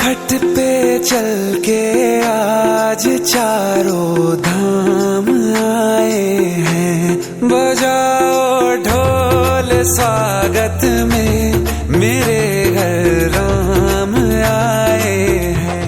खट पे चल के आज चारों धाम आए हैं। बजाओ ढोल स्वागत में मेरे घर राम आए हैं।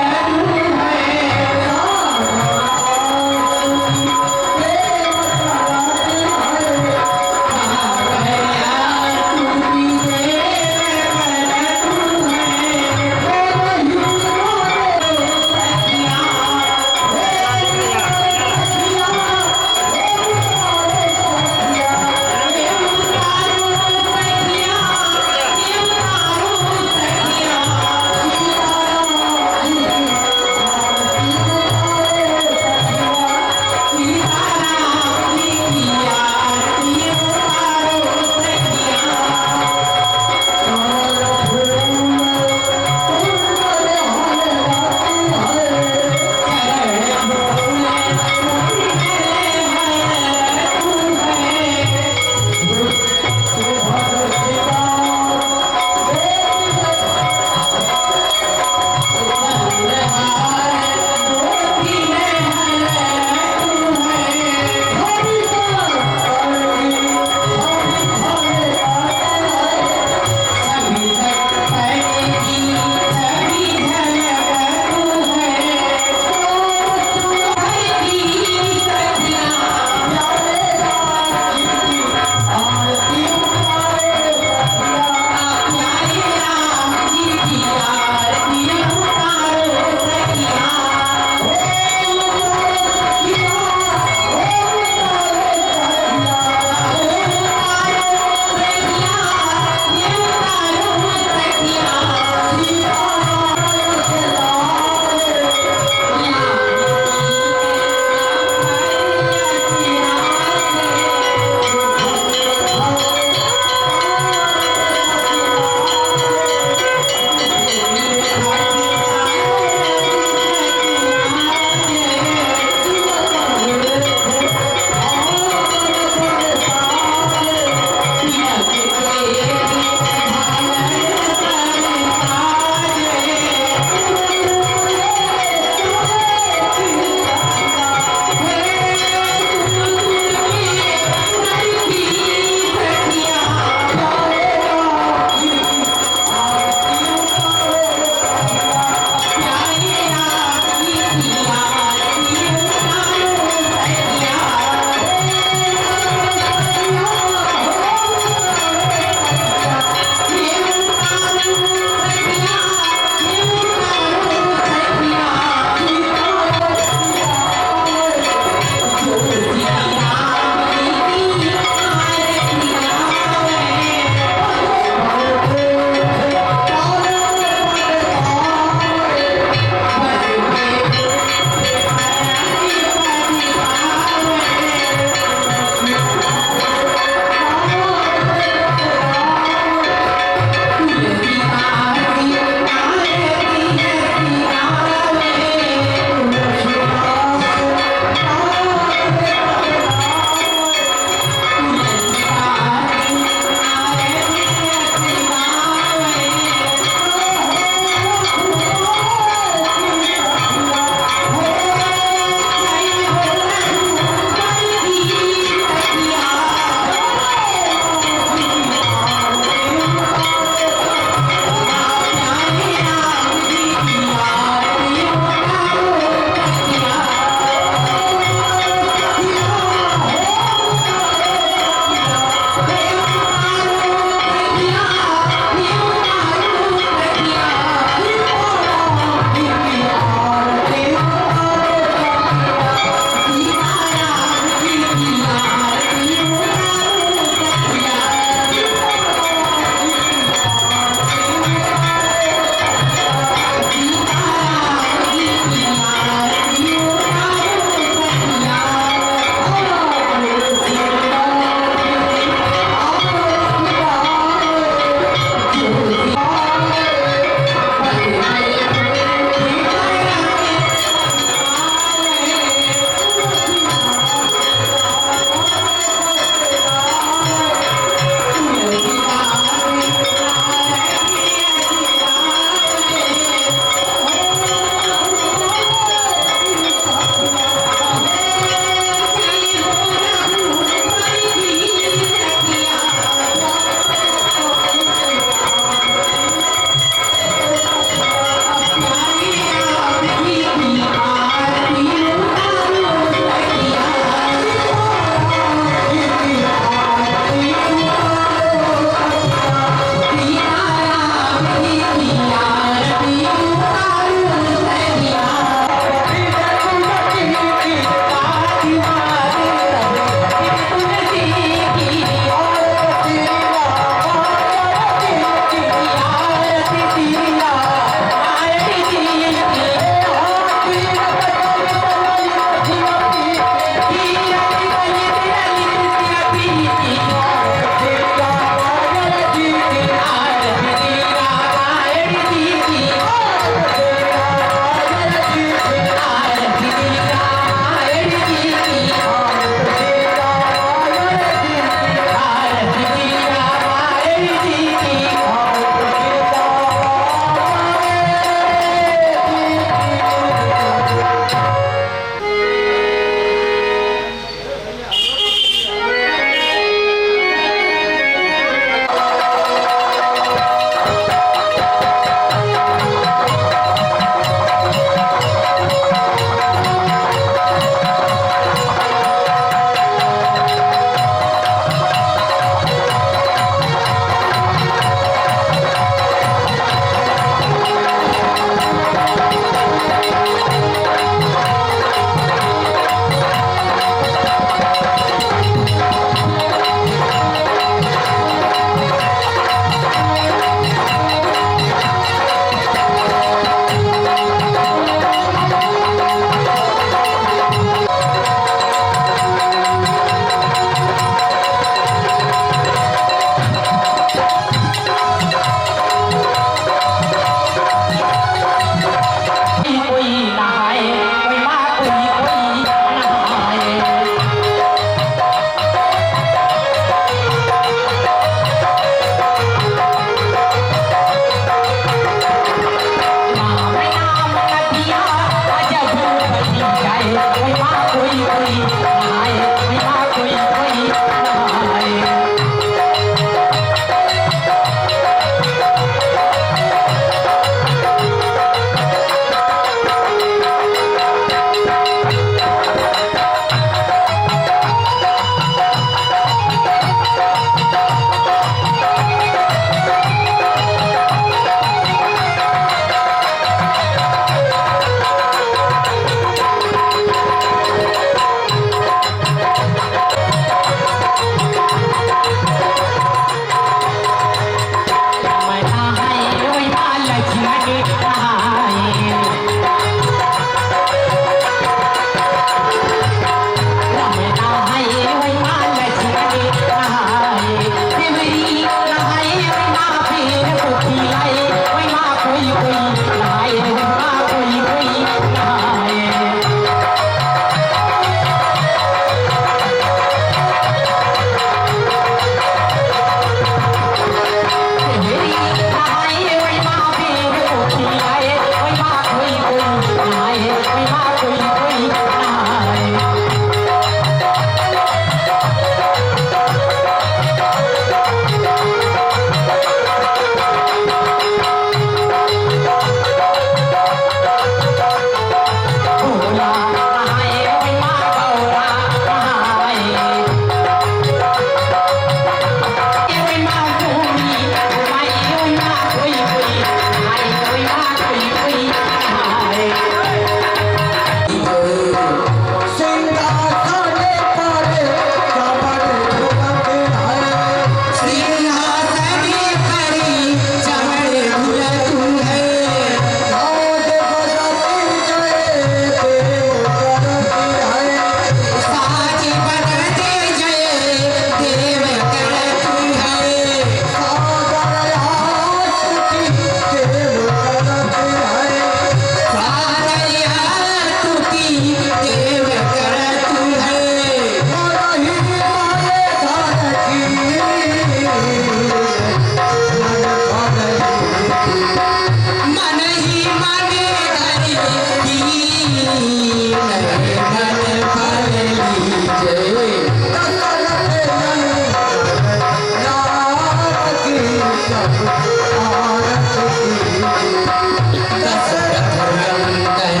दशरथ नंदन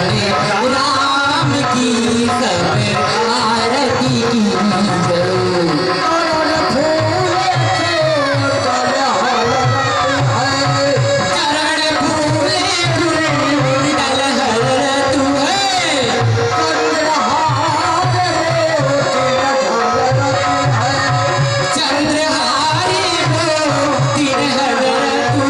राम की सब आरती कीजो। चरण फूले कुंडल हर तू है, चंद्रहारी मोती हर तू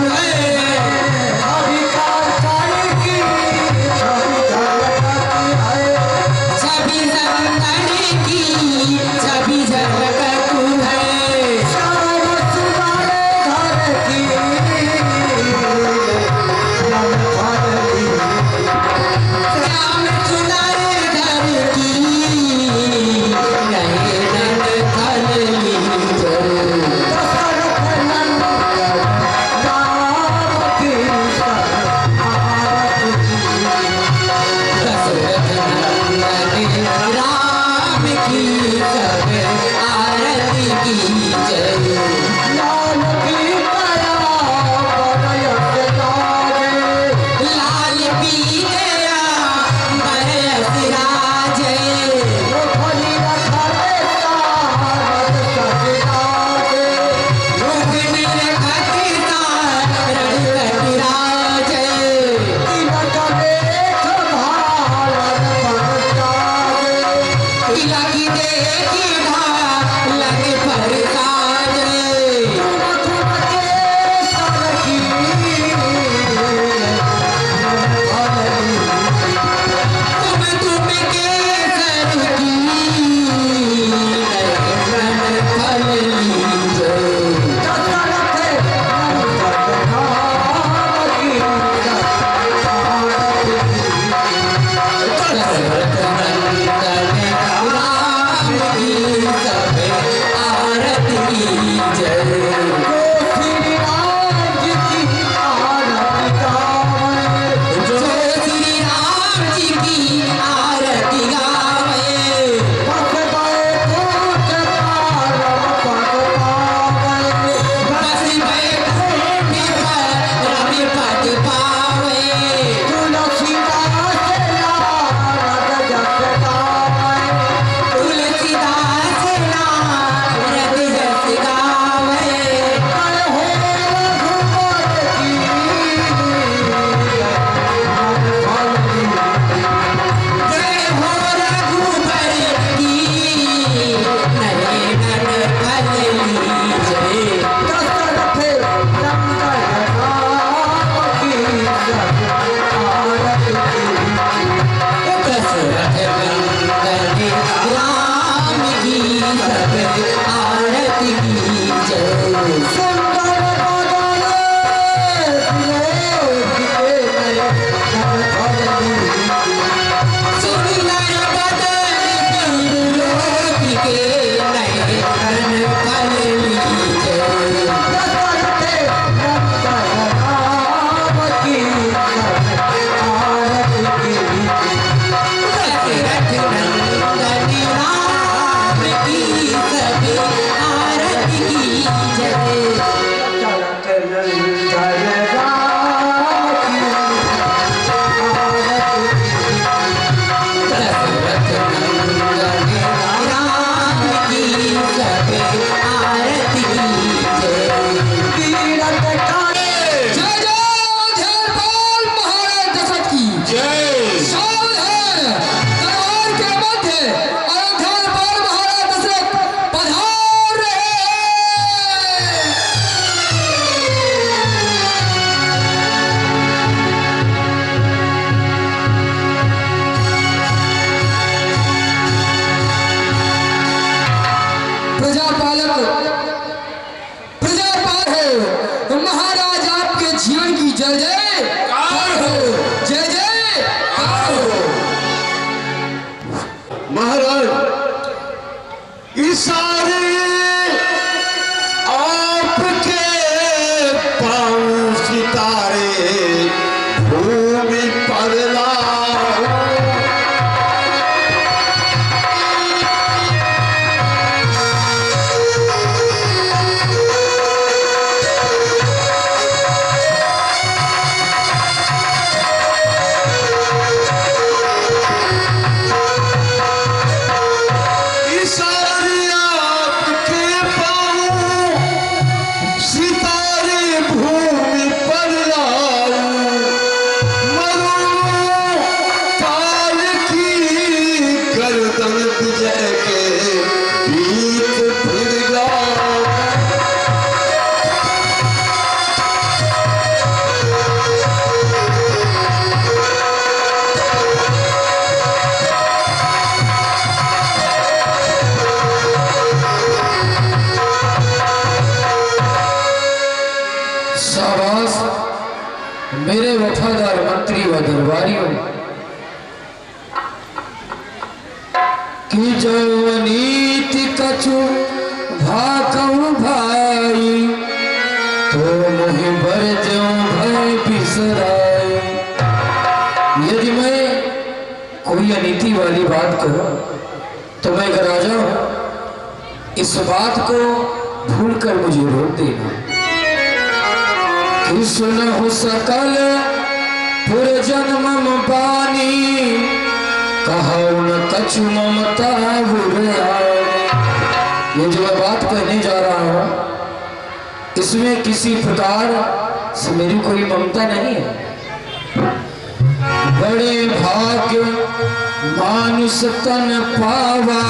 शाबाश मेरे वफादार मंत्री व दरबारियों कि जो नीति कछु भाकऊ भाई तो मोहि बर जो भय बिसराई। यदि मैं कोई अनीति वाली बात कहूं तो मैं एक राजा हूं, इस बात को भूलकर मुझे रोक देना। कि सुनहु सकल पुरजन्म बानी कहु न कछु ममता ये जो मैं बात कहने जा रहा हूं इसमें किसी प्रकार से मेरी कोई ममता नहीं है। बड़े भाग्य मानुष तन पावा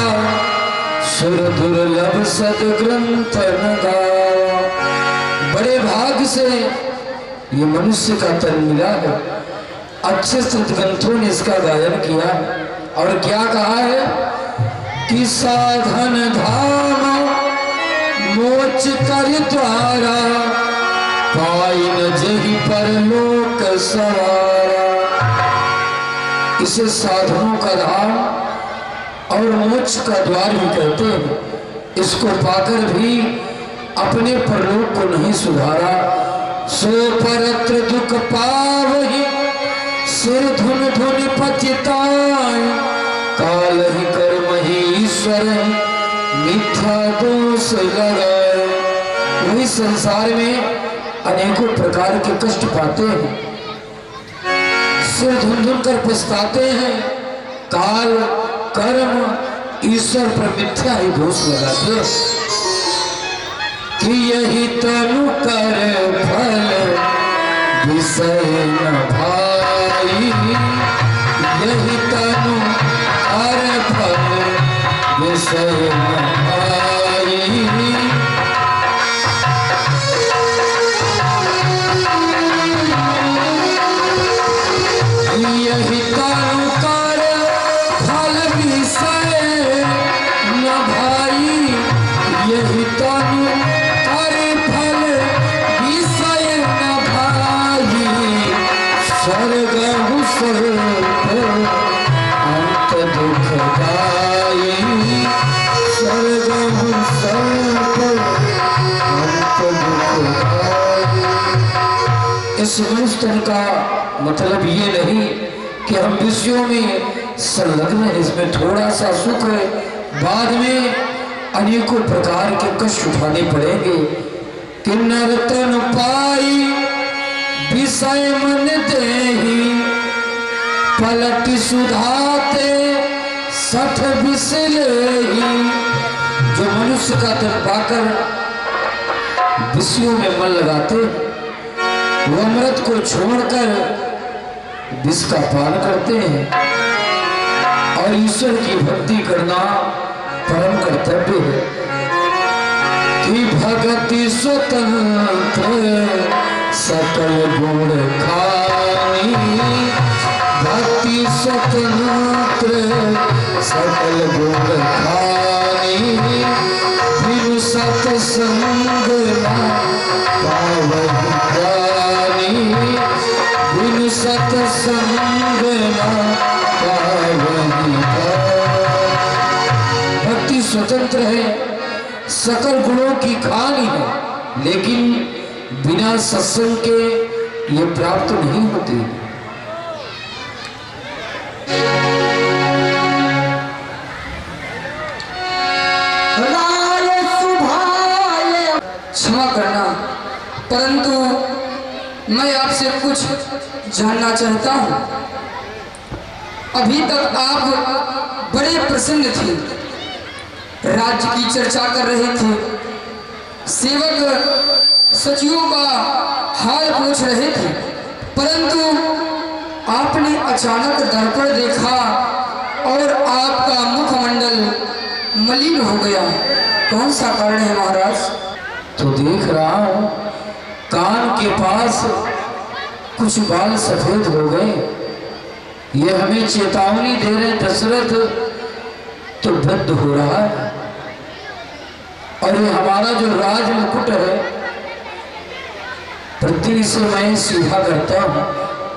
सुर दुर्लभ सदग्रंथ न गावा। बड़े भाग्य से ये मनुष्य का तन मिला है, अच्छे सदग्रंथों ने इसका गायन किया और क्या कहा है कि साधन धाम मोच कर द्वारा पाई न जही परलोक सवारा। इसे साधनों का धाम और मोक्ष का द्वार भी कहते हैं। इसको पाकर भी अपने परलोक को नहीं सुधारा। सो परत्र दुख पावहि सिर धुन धुन पतिताय काल ही कर्म ही ईश्वर मिथ्या दोष लगाए। वही संसार में अनेकों प्रकार के कष्ट पाते हैं, सिर धुन धुन कर पछताते हैं, काल कर्म ईश्वर पर मिथ्या ही दोष लगाते हैं। कि यही तनु कर फल विषय न भाई, यही तनु कर फल विषय न भाई। यही तनु कर फल विषय न भाई, यही तनु कर फल विषय न भाई। स्वर्ग अंत दुखदाई, स्वर्ग अंत दुखदाई। इस मनुष्य का मतलब ये नहीं कि हम विषयों में संलग्न है, इसमें थोड़ा सा सुख है, बाद में अनेकों प्रकार के कष्ट उठाने पड़ेंगे। कि नर्तन पाई विषय मन देही पलट सुधाते सठ बिसलेही। जो मनुष्य का तन पाकर विषयों में मन लगाते वो अमृत को छोड़कर विष का पान करते हैं और ईश्वर की भक्ति करना परम कर्तव्य है। कि भक्ति स्वतंत्र सकल गुण खानी, भक्ति स्वतंत्र सकल गुण खानी। फिर सत्संग पावहि ज्ञानी, बिनु सत्संग पावहि। भक्ति स्वतंत्र है, सकल गुणों की खानी है, लेकिन बिना सत्संग के ये प्राप्त नहीं होती। क्षमा करना, परंतु मैं आपसे कुछ जानना चाहता हूँ। अभी तक आप बड़े प्रसन्न थे, राज्य की चर्चा कर रहे थे, सेवक सचिवों का हाल पूछ रहे थे, परंतु आपने अचानक दर्पण देखा और आपका मुखमंडल मलिन हो गया। कौन सा कारण है महाराज? तो देख रहा हूं कान के पास कुछ बाल सफेद हो गए। ये हमें चेतावनी दे रहे दशरथ तो वृद्ध हो रहा है, और ये हमारा जो राज मुकुट है पृथ्वी से मैं सीधा करता हूँ,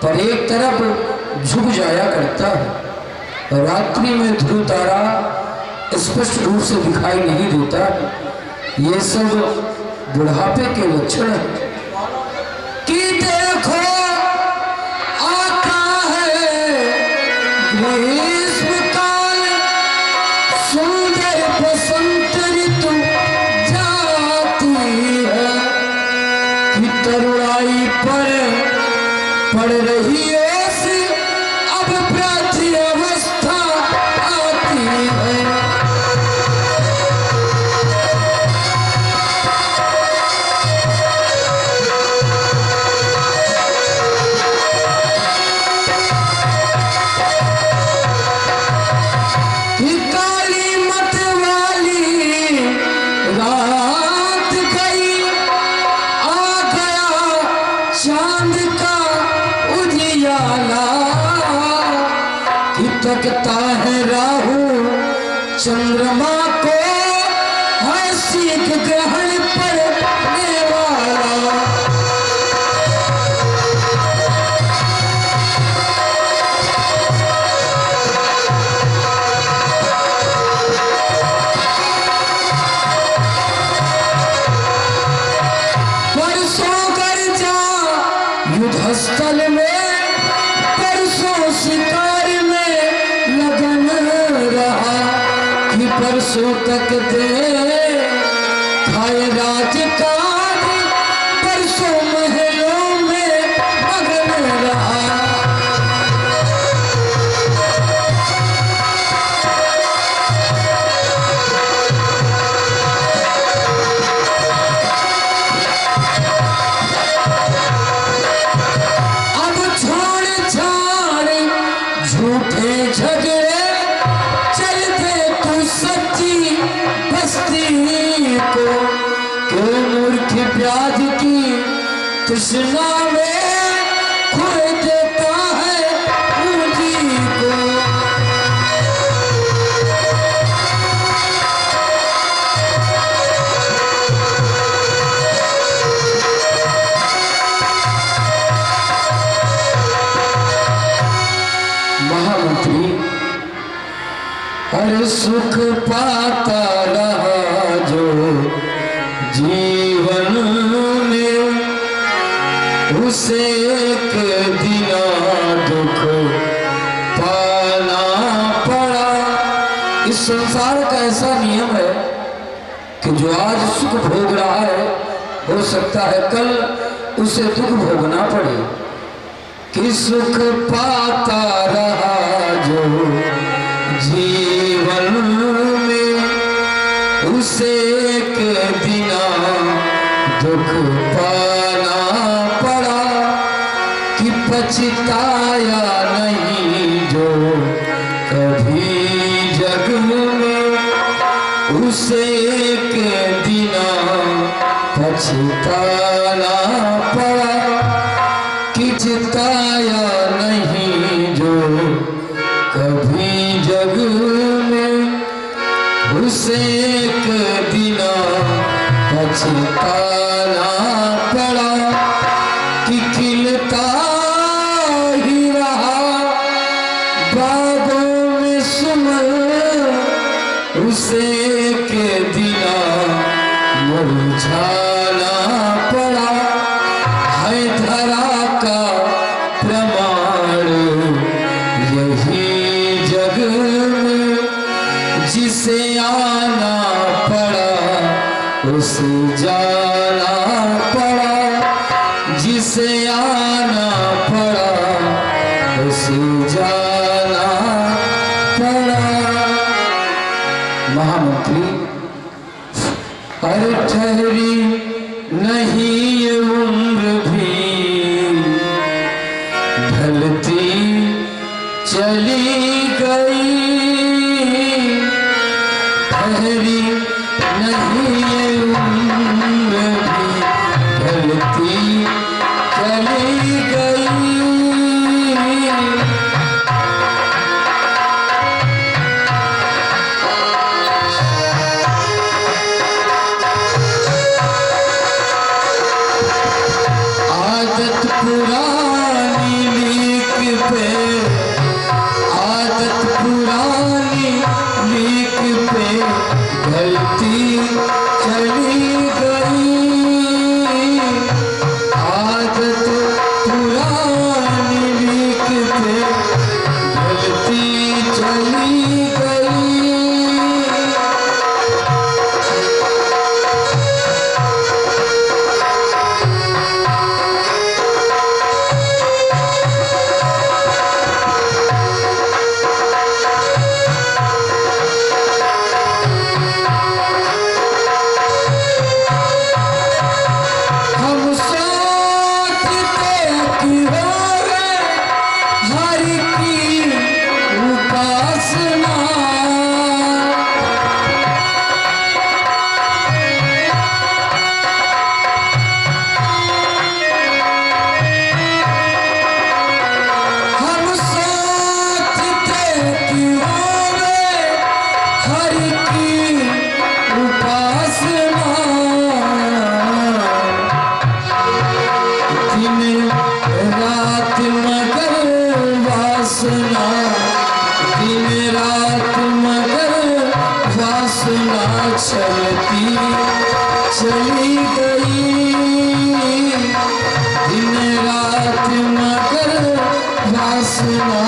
पर एक तरफ झुक जाया करता है। रात्रि में ध्रुव तारा स्पष्ट रूप से दिखाई नहीं देता। ये सब बुढ़ापे के लक्षण है कि देखो आता है ग्रीष्म काल, सुंदर बसंत ऋतु जाती है कि तरुणाई पर पड़ रही ऐसी अब प्राची अवस्था आती है। तकता है राहु चंद्रमा को हंसी ग्रहण पड़ने वाला। परसों गर्जा युद्धस्थल में, परसों शिकार में लगन रहा कि परसों तक दे खाए राजकाज, परसों महलों में मगन रहा। अब छोड़ छाड़ झूठे झगड़े चलते तू सच्ची बस्ती को, क्यों मूर्ख प्याज की तृष्णा में खोए देता है पूंजी को। महामंत्री हर सुख पाता रहा जो जीवन में, उसे एक दिना दुख पाना पड़ा। इस संसार का ऐसा नियम है कि जो आज सुख भोग रहा है, हो सकता है कल उसे दुख भोगना पड़े। कि सुख पाता रहा जो जीवन में, उसे एक दिना दुख पाना पड़ा। कि पछताया नहीं जो कभी जग में, उसे एक दिना पछताना पड़ा। कि जिताया नहीं जो कभी जग में, उसे एक दिना पछताना पड़ा। कि खिलता ही रहा बागों में सुमन, उसे एक दिना मुरझाना पड़ा। है धरा का प्रमाण यही जग में, जिसे आना पड़ा उसे जाना पड़ा, जिसे आना पड़ा उसे जाना पड़ा। महामंत्री हर ठहरी नहीं ये उम्र भी, ढलती चली गई। ठहरी नहीं ये उम्र भी, ढलती चली गई। पुरानी लीक पे, आदत पुरानी लीक पे ढलती चली गई, आदत पुरानी लीक पे ढलती चली गई। चलती चली गई, दिन रात मगर वासना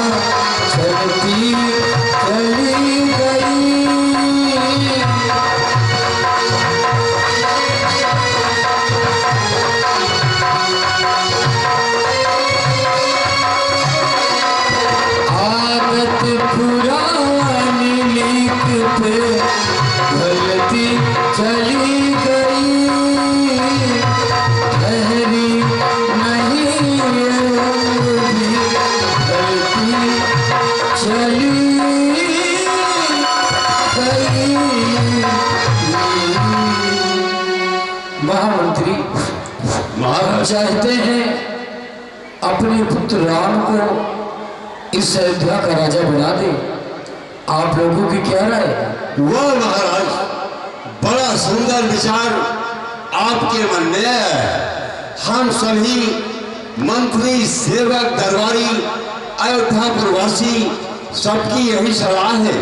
चलती चली गई। आदत पुरानी लीक पे ढलती चली गई, ठहरी नहीं भी ढलती चली गई। महामंत्री हम चाहते हैं अपने पुत्र राम को इस अयोध्या का राजा बना दे, आप लोगों की क्या राय है? वाह महाराज, बड़ा सुंदर विचार आपके मन में है। हम सभी मंत्री, सेवक, दरबारी, अयोध्या प्रवासी सबकी यही सलाह है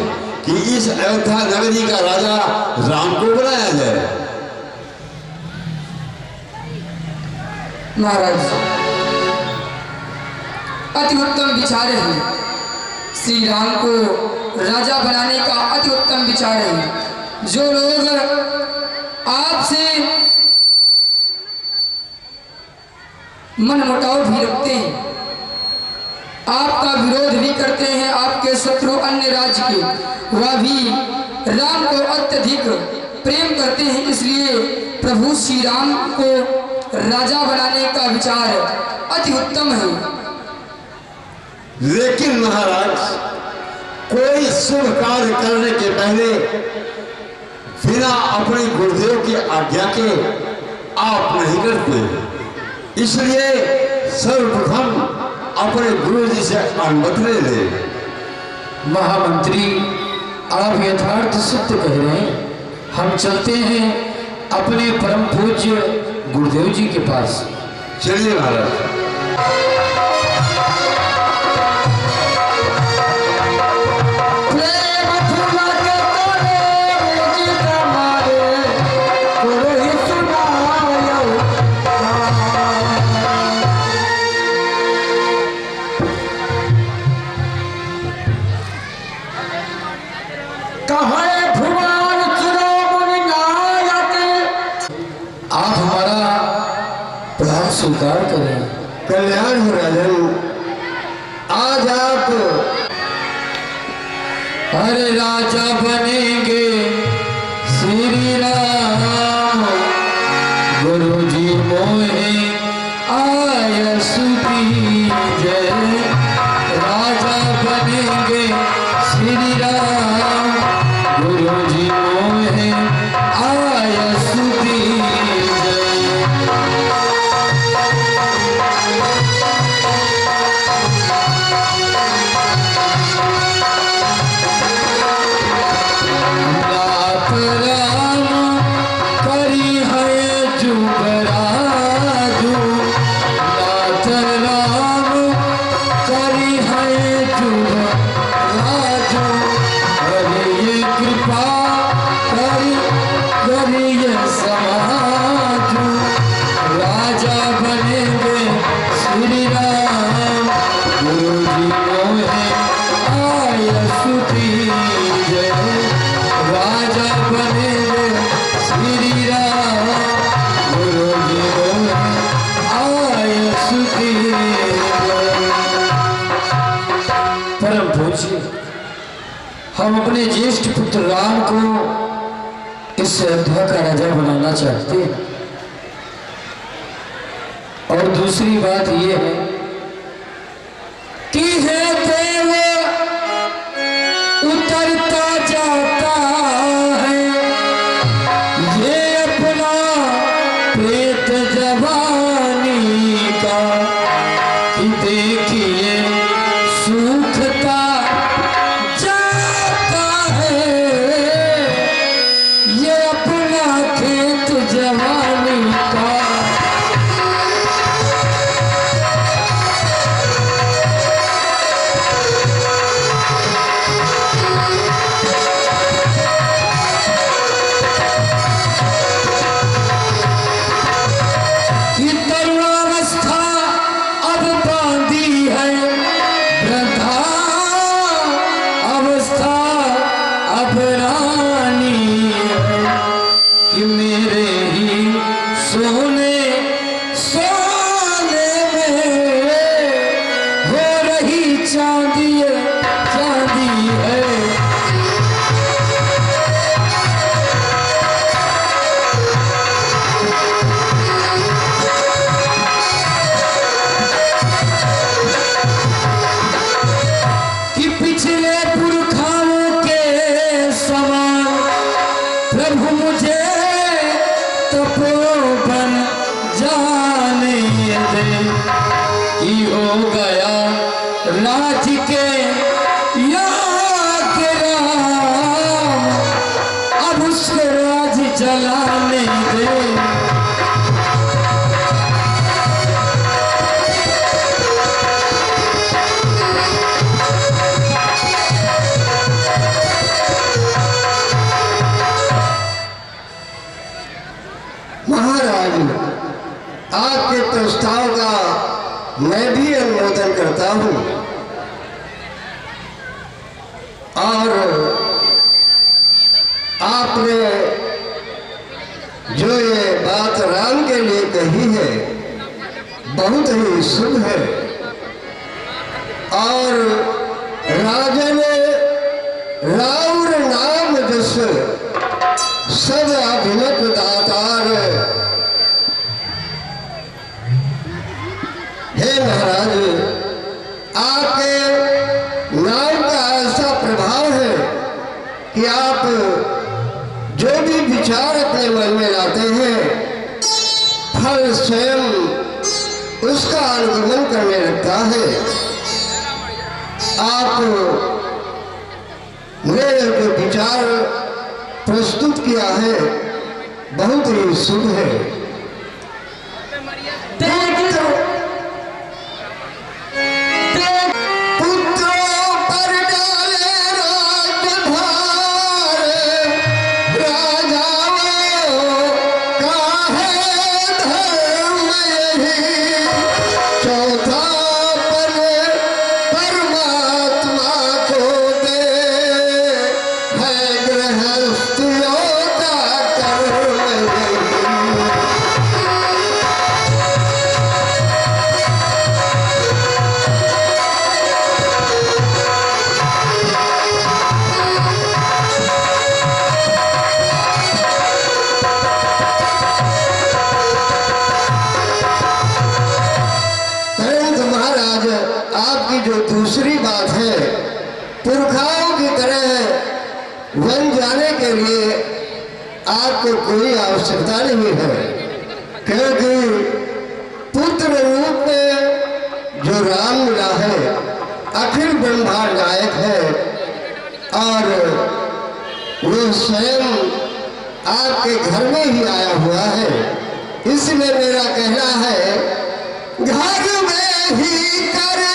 कि इस अयोध्या नगरी का राजा राम को बनाया जाए। महाराज अति उत्तम विचार है, श्री राम को राजा बनाने का अति उत्तम विचार है। जो लोग आपसे मन मुटाव भी रखते हैं, आपका विरोध भी करते हैं, आपके शत्रु अन्य राज्य के, वह भी राम को अत्यधिक प्रेम करते हैं। इसलिए प्रभु श्री राम को राजा बनाने का विचार अति उत्तम है। लेकिन महाराज, कोई शुभ कार्य करने के पहले बिना अपने गुरुदेव की आज्ञा के आप नहीं करते, इसलिए सर्वप्रथम अपने गुरु जी से अनुमति ले ले। महामंत्री आप यथार्थ सत्य कह रहे हैं, हम चलते हैं अपने परम पूज्य गुरुदेव जी के पास। चलिए महाराज। स्वीकार करें। कल्याण हो राजन, आज आप अरे राजा बनेंगे श्री राम, गुरु जी मोहे आय सुदीजय। राजा बनेंगे श्री राम, गुरु जी मोहे आय सुदीजय। हम अपने ज्येष्ठ पुत्र राम को इस अयोध्या का राजा बनाना चाहते हैं। और दूसरी बात यह है कि है देव उतरता जाता है, ये अपना प्रेत जवानी का कि देखिए सूखता जाता है, ये अपना खेत जवानी का। आपके प्रस्ताव का मैं भी अनुमोदन करता हूं और आपने जो ये बात राम के लिए कही है बहुत ही शुभ है। और राजन राउर नाम जस सब अभिमत दातार। हे महाराज, आपके नाम का ऐसा प्रभाव है कि आप जो भी विचार अपने मन में लाते हैं फल स्वयं उसका अनुगमन करने लगता है। आप ने जो विचार प्रस्तुत किया है बहुत ही शुभ है। आपकी जो दूसरी बात है, पुरखाओं की तरह वन जाने के लिए आपको कोई आवश्यकता नहीं है, क्योंकि पुत्र रूप में जो राम मिला है अखिल ब्रह्मांड नायक है और वो स्वयं आपके घर में ही आया हुआ है। इसलिए मेरा कहना है घर में ही करे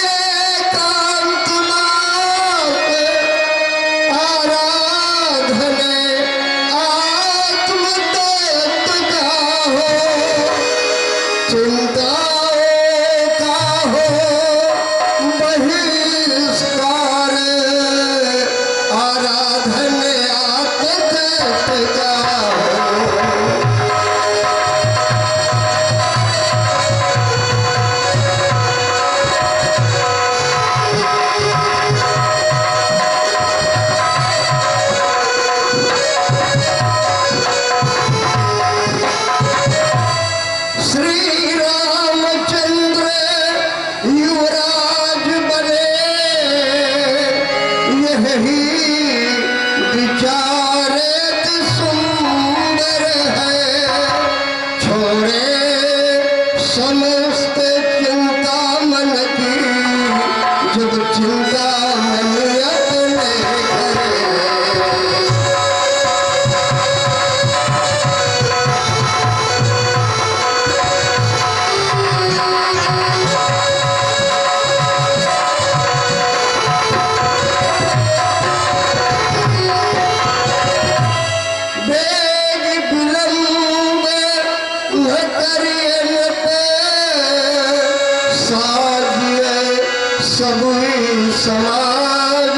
सब ही समाज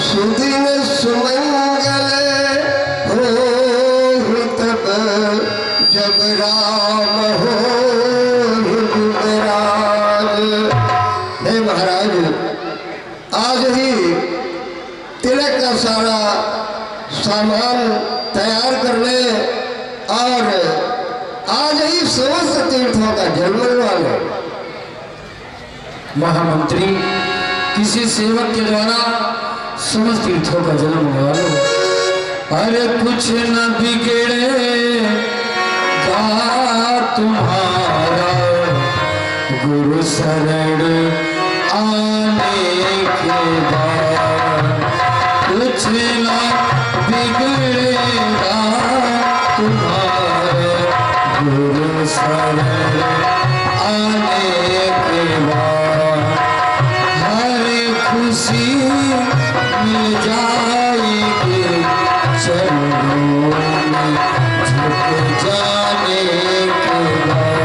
सुदिन सुमंगल हो तब जब राम हो युगराज। हे महाराज, आज ही तिलक का सारा सामान तैयार कर ले और आज ही समस्त तीर्थों का जल मिलवा ले। महामंत्री, किसी सेवक के द्वारा समस्त तीर्थों का जल मंगवा लो। अरे कुछ न बिगड़ेगा तुम्हारा गुरु शरण आने के बाद, कुछ न बिगड़ेगा तुम्हारा गुरु शरण आने के बाद, हर खुशी मिल जाएगी चरणों में झुक जाने के बाद।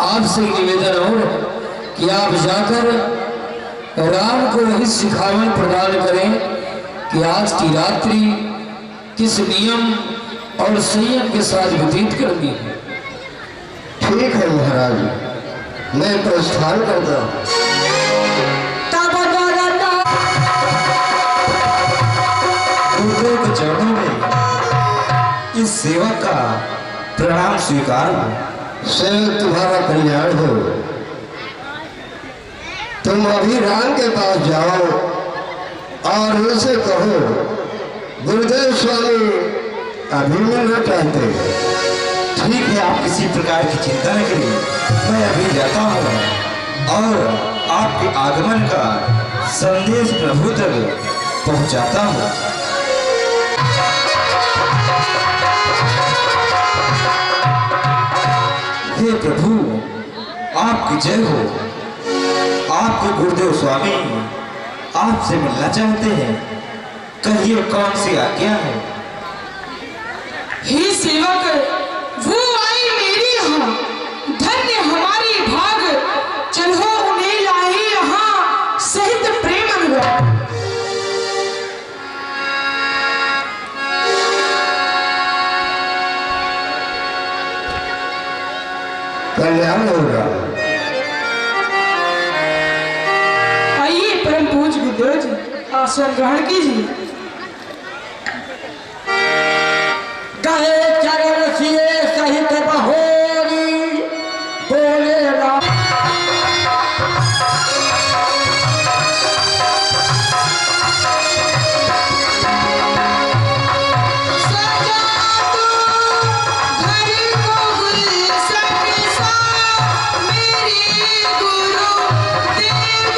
आपसे निवेदन हो कि आप जाकर राम को ही सिखावन प्रदान करें कि आज की रात्रि किस नियम और संयम के साथ व्यतीत करनी है। ठीक है महाराज, मैं प्रस्थान करता हूँ। गुरुदेव के चरणों में इस सेवक का प्रणाम स्वीकार हो। सेवक तुम्हारा कल्याण हो। तुम अभी राम के पास जाओ और उनसे कहो गुरुदेव स्वामी अभी मिलना चाहते। ठीक है, आप किसी प्रकार की चिंता न करिए, मैं अभी जाता हूँ और आपके आगमन का संदेश प्रभु तक पहुँचाता हूँ। हे प्रभु, आपकी जय हो। आपके गुरुदेव स्वामी आपसे मिलना चाहते हैं, कहिए कौन सी आज्ञा है। हे सेवक, वो आई मेरी यहाँ, धन्य हमारी भाग, चलो उन्हें लाए यहाँ सहित प्रेम अनुराग। कल्याण होगा। आइए परम पूज्य गुरुदेव जी, आसन ग्रहण कीजिए। कहे चरण सिए सहित बहोरी बोले राम। मेरी गुरु देव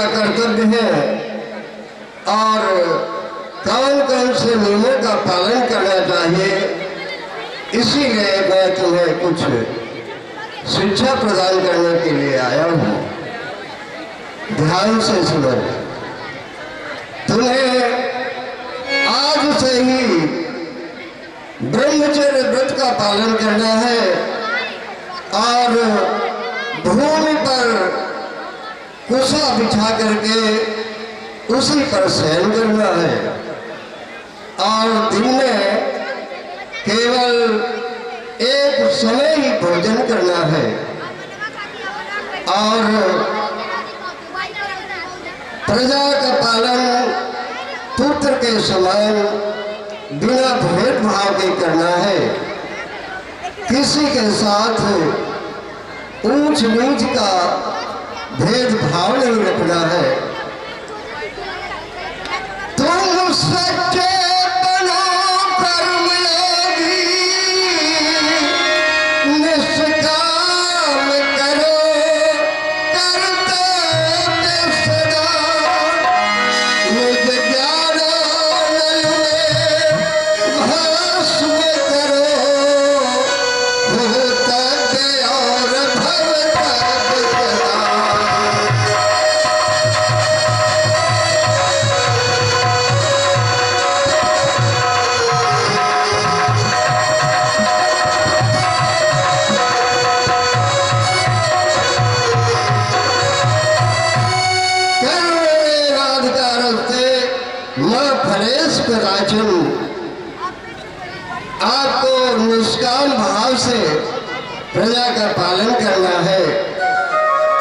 कर्तव्य है और कौन कौन से नियमों का पालन करना चाहिए, इसीलिए मैं तुम्हें कुछ शिक्षा प्रदान करने के लिए आया हूँ। ध्यान से सुनो। तुम्हें आज से ही ब्रह्मचर्य व्रत का पालन करना है और भूमि पर कुशा बिछा करके उसी पर शयन करना है और दिन में केवल एक समय ही भोजन करना है और प्रजा का पालन पुत्र के समान बिना भेदभाव के करना है। किसी के साथ ऊंच नीच का भेदभाव नहीं रखना है। तुम सच्चे बनो कर्मयोगी, निष्काम करो कर्तव्य सदा, निज ज्ञानानल में भस्म करो भूतव्य और भवतव्य सदा। आपको निष्काम भाव से प्रजा का पालन करना है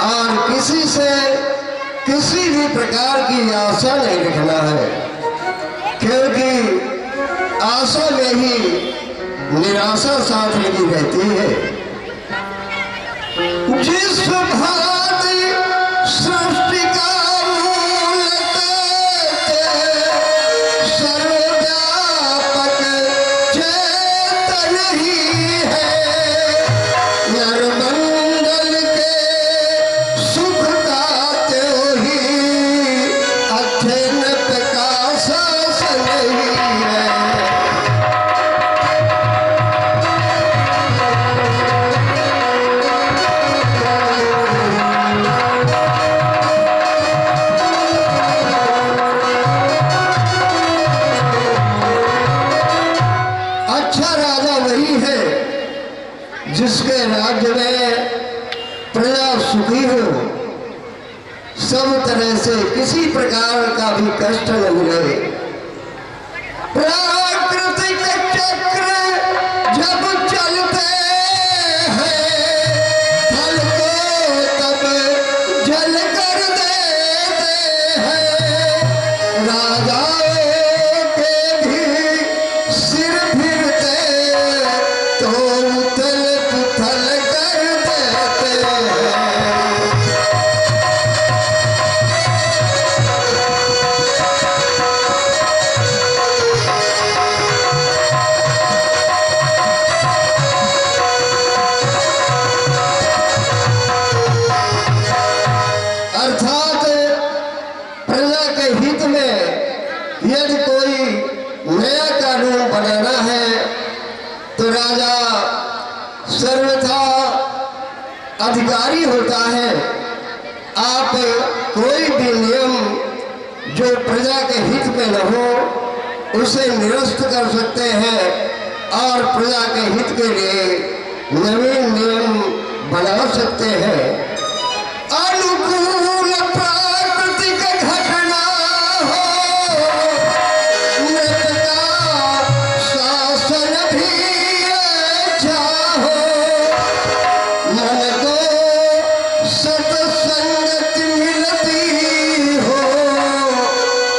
और किसी से किसी भी प्रकार की आशा नहीं रखना है, क्योंकि आशा में ही निराशा साथ लगी रहती है। जिस भांति सृष्टि का मूल सर्वव्यापक चेतन ही है, नरमंडल के सुख का त्यो ही अत्यंत का शासन ही है। जिसके राज्य में प्रजा सुखी हो, सब तरह से किसी प्रकार का भी कष्ट न मिले। प्राकृतिक चक्र जब चलते हैं, फल को तब जल कर देते हैं। राजाओं के भी सिर फिरते तो उथल पुथल कर देते हैं। अर्थात प्रजा के हित में यदि कोई नया कानून बनाना है तो राजा सर्वथा अधिकारी होता है। आप कोई भी नियम जो प्रजा के हित में न हो उसे निरस्त कर सकते हैं और प्रजा के हित के लिए नवीन नियम बना सकते हैं। अनुकूल प्राकृतिक घटना हो, मृत का शासन भी अच्छा हो। मन को सत्संगति मिलती हो,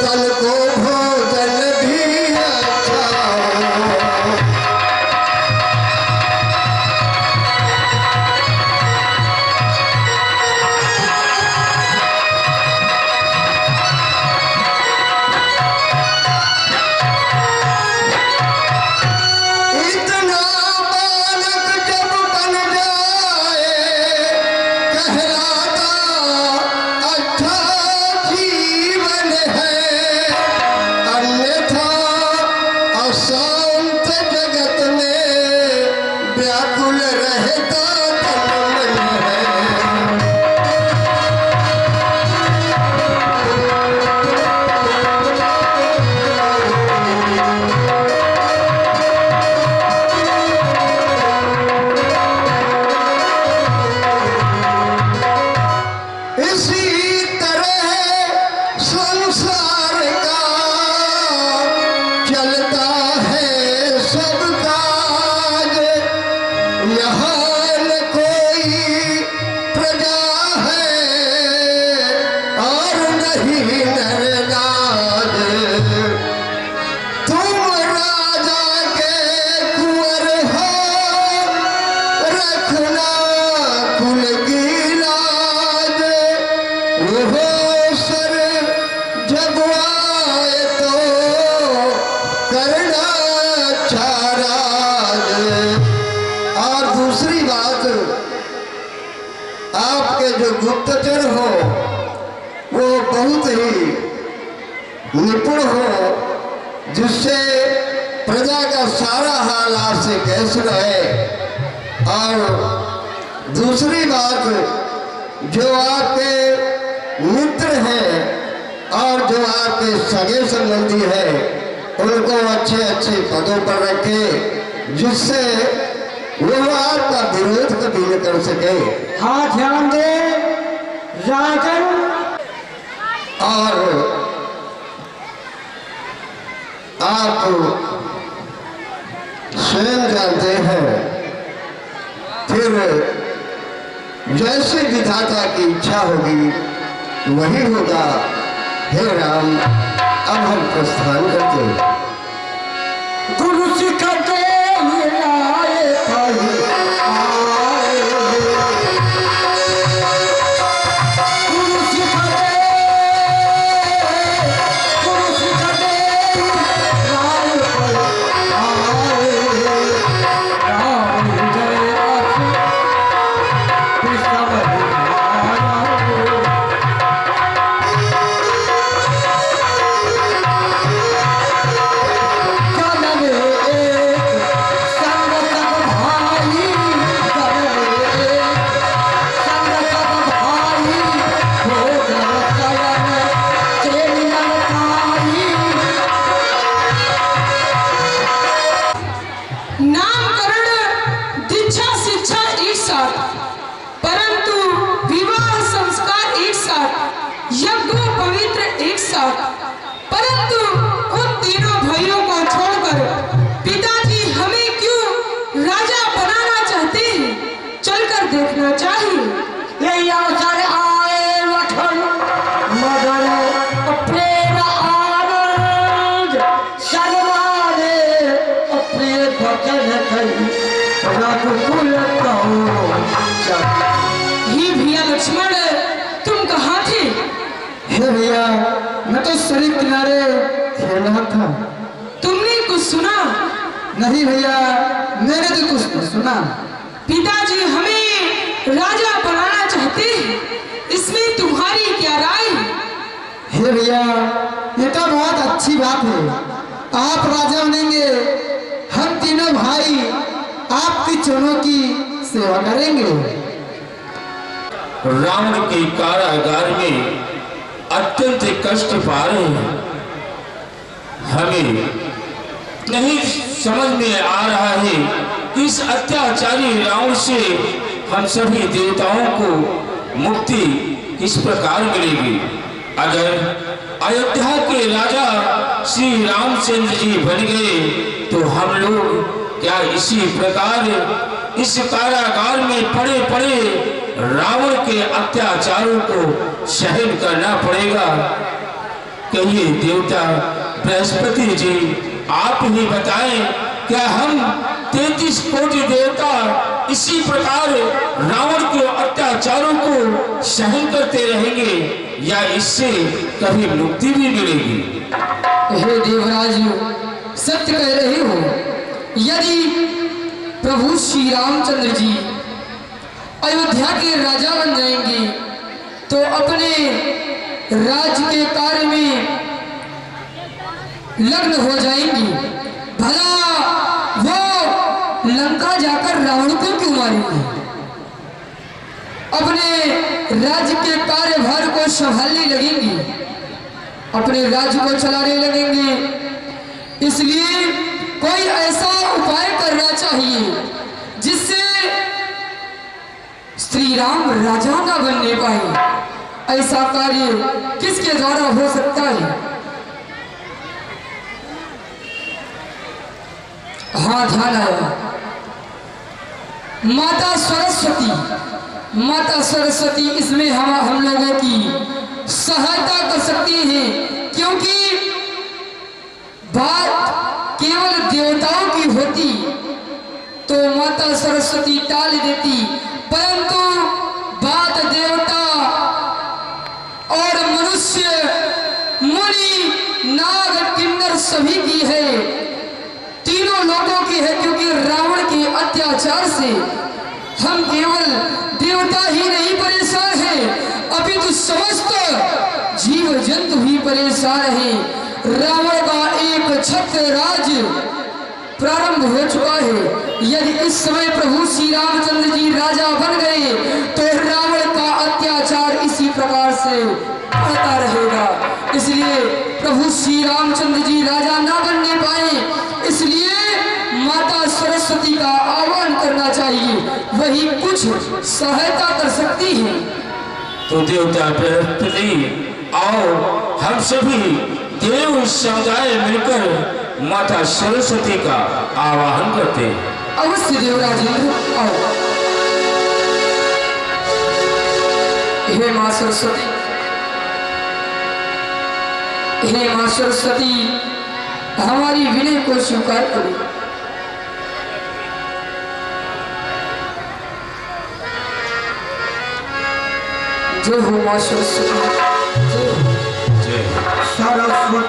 तन को भोजन भी अच्छा हो। दूसरी बात, आपके जो गुप्तचर हो वो बहुत ही निपुण हो, जिससे प्रजा का सारा हाल आपसे कैसे रहे। और दूसरी बात, जो आपके मित्र हैं और जो आपके सगे संबंधी हैं उनको अच्छे अच्छे पदों पर रखे, जिससे वो आपका विरोध कभी न कर सके। हाँ, ध्यान दे राजन। और आप स्वयं जानते हैं, फिर जैसे विधाता की इच्छा होगी वही होगा। हे राम, अब हम प्रस्थान करते हैं। गुरु सिखाते आए भाई आए, गुरु सिखाते आए राम जय कृष्ण नामकरण दीक्षा शिक्षा एक साथ, परंतु विवाह संस्कार एक साथ, यज्ञ पवित्र एक साथ, परंतु उन तीनों भाइयों को छोड़कर पिताजी हमें क्यों राजा बनाना चाहते हैं, चलकर देखना चाहिए। यही अवसर आए लखन मदन प्रेम आनंद सर्वाने प्रिय भजन करी रघुकुल ही भैया लक्ष्मण, तुम कहाँ थे? हे भैया, मैं तो सड़क किनारे खेल रहा था। तुमने कुछ सुना? नहीं भैया, मैंने तो कुछ नहीं सुना। पिताजी हमें राजा बनाना चाहते हैं, इसमें तुम्हारी क्या राय? हे भैया, ये तो बहुत अच्छी बात है। आप राजा बनेंगे, हम तीनों भाई आपकी चरणों की सेवा करेंगे। रावण के कारागार में अत्यंत कष्ट पा रहे हैं। हमें नहीं समझ में आ रहा है कि इस अत्याचारी रावण से हम सभी देवताओं को मुक्ति किस प्रकार मिलेगी। अगर अयोध्या के राजा श्री रामचंद्र जी बन गए तो हम लोग क्या इसी प्रकार इस कारागार में पड़े पड़े रावण के अत्याचारों को सहन करना पड़ेगा। कहिए देवता बृहस्पति जी, आप ही बताएं, क्या हम 33 कोटि देवता इसी प्रकार रावण के अत्याचारों को सहन करते रहेंगे या इससे कभी मुक्ति भी मिलेगी? हे देवराज, सत्य कह रहे हो। यदि प्रभु श्री रामचंद्र जी अयोध्या के राजा बन जाएंगे तो अपने राज्य के कार्य में लग्न हो जाएंगी। भला वो लंका जाकर रावण को क्यों मारेंगे? अपने राज्य के कार्यभार को संभालने लगेंगी, अपने राज्य को चलाने लगेंगे। इसलिए कोई ऐसा उपाय करना चाहिए जिससे श्री राम राजा ना बनने पाए। ऐसा कार्य किसके द्वारा हो सकता है? हाँ, ध्यान आया। माता सरस्वती, माता सरस्वती इसमें हम लोगों की सहायता कर सकती हैं, क्योंकि बात केवल देवताओं की होती तो माता सरस्वती टाल देती, परंतु बात देवता और मनुष्य, मुनि, नाग, किन्नर सभी की है, तीनों लोगों की है। क्योंकि रावण के अत्याचार से हम केवल देवता ही नहीं परेशान हैं, अपितु समस्त जीव जंतु भी परेशान हैं। रावण का एक छत्र राज प्रारंभ हो चुका है। यदि इस समय प्रभु श्री रामचंद्र जी राजा बन गए तो रावण का अत्याचार इसी प्रकार से बढ़ता रहेगा। इसलिए प्रभु श्री रामचंद्र जी राजा ना बनने पाए, इसलिए माता सरस्वती का आह्वान करना चाहिए, वही कुछ सहायता कर सकती है। तो देवता बृहस्पति आओ, हम सभी देव समुदाय मिलकर माता सरस्वती का आवाहन करते हैं। अवश्य देवराजेंद्र आओ। हे मां सरस्वती, हे मां सरस्वती, हमारी विनय को स्वीकार करो। जय हो मां सरस्वती, जय हो। सरस्वती